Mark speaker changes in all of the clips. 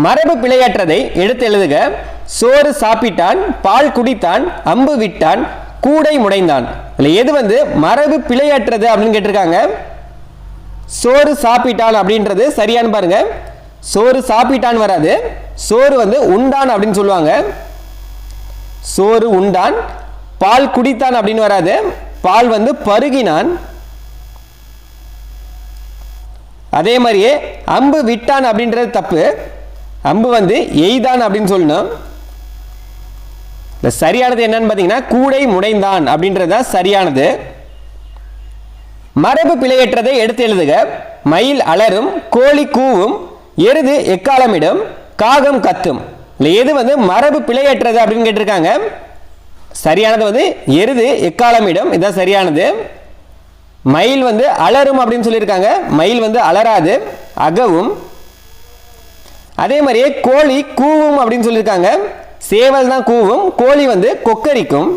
Speaker 1: மரபு பிழையற்றதை எடுத்து எழுதுக. சோறு சாப்பிட்டான், பால் குடித்தான், அம்பு விட்டான், கூடை முடைந்தான். எது வந்து மரபு பிழையற்றது அப்படின்னு கேட்டிருக்காங்க. சோறு சாப்பிட்டான் அப்படின்றது சரியானு பாருங்க. சோறு சாப்பிட்டான் வராது, சோறு வந்து உண்டான் அப்படின்னு சொல்லுவாங்க. சோறு உண்டான். பால் குடித்தான் அப்படின்னு வராது, பால் வந்து பருகினான். அதே மாதிரியே அம்பு விட்டான் அப்படின்றது தப்பு, அம்பு வந்து எய்தான் அப்படின்னு சொல்லணும். சரியானது என்னன்னு பார்த்தீங்கன்னா கூடை முடைந்தான் அப்படின்றது சரியானது. மரபு பிழையற்றதை எடுத்து எழுதுக. மயில் அலரும், கோழி கூவும், எருது எக்காலமிடும், காகம் கத்தும். எது வந்து மரபு பிழையற்றது அப்படின்னு கேட்டிருக்காங்க. சரியானது வந்து எருது எக்காலமிடும், இதுதான் சரியானது. மயில் வந்து அலரும் அப்படின்னு சொல்லியிருக்காங்க, மயில் வந்து அலராது, அகவும். அதே மாதிரியே கோழி கூவும் அப்படின்னு சொல்லியிருக்காங்க, சேவல் தான் கூவும், கோழி வந்து கொக்கரிக்கும்.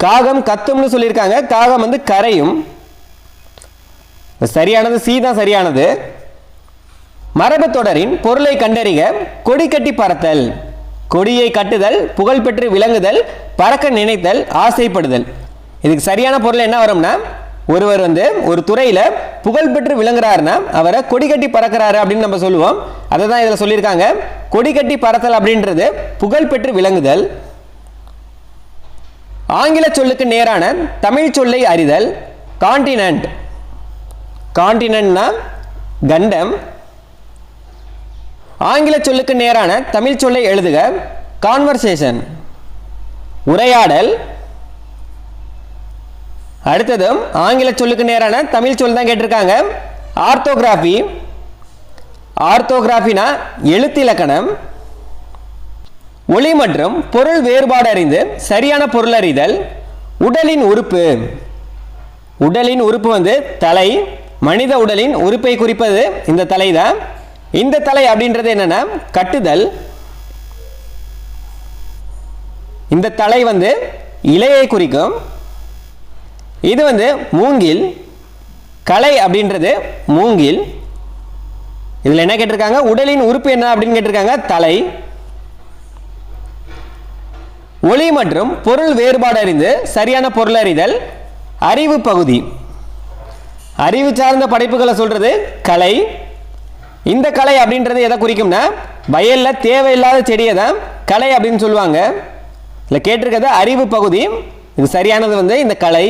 Speaker 1: காகம் கத்தும்னு சொல்லியிருக்காங்க, காகம் வந்து கரையும். சரியானது சி தான் சரியானது. மரபு தொடரின் பொருளை கண்டறிக. கொடி கட்டி பறத்தல், கொடியை கட்டுதல், புகழ்பெற்று விளங்குதல், பறக்க நினைத்தல், ஆசைப்படுதல். இதுக்கு சரியான பொருள் என்ன வரும்னா, ஒருவர் வந்து ஒரு துறையில புகழ்பெற்று விளங்குறாருன்னா அவரை கொடி கட்டி பறக்கிறாரு அப்படின்னு நம்ம சொல்லுவோம். அதை தான் இதில் சொல்லியிருக்காங்க. கொடி கட்டி பறத்தல் அப்படின்றது புகழ்பெற்று விளங்குதல். ஆங்கில சொல்லுக்கு நேரான தமிழ் சொல்லை அறிதல். கான்டினென்ட், கான்டினென்ட்னா கண்டம். ஆங்கில சொல்லுக்கு நேரான தமிழ் சொல்லை எழுதுக. கான்வர்சேஷன், உரையாடல். அடுத்ததும் ஆங்கில சொல்லுக்கு நேரான தமிழ் சொல் தான் கேட்டிருக்காங்க. ஆர்த்தோகிராஃபி, ஆர்த்தோகிராஃபினா எழுத்திலக்கணம். ஒளி மற்றும் பொருள் வேறுபாடு அறிந்து சரியான பொருள் அறிதல். உடலின் உறுப்பு, உடலின் உறுப்பு வந்து தலை. மனித உடலின் உறுப்பை குறிப்பது இந்த தலை தான். இந்த தலை அப்படின்றது என்னன்னா கட்டுதல். இந்த தலை வந்து இலையை குறிக்கும். இது வந்து மூங்கில். கலை அப்படின்றது மூங்கில். இதில் என்ன கேட்டிருக்காங்க, உடலின் உறுப்பு என்ன அப்படின்னு கேட்டிருக்காங்க, தலை. ஒளி மற்றும் பொருள் வேறுபாடு அறிந்து சரியான பொருள் அறிதல். அறிவு பகுதி, அறிவு சார்ந்த படைப்புகளை சொல்றது கலை. இந்த கலை அப்படின்றது எதை குறிக்கும்னா வயல்ல தேவையில்லாத செடியை தான் கலை அப்படின்னு சொல்லுவாங்க. இல்லை கேட்டிருக்கிறது அறிவு பகுதி. இது சரியானது வந்து இந்த கலை.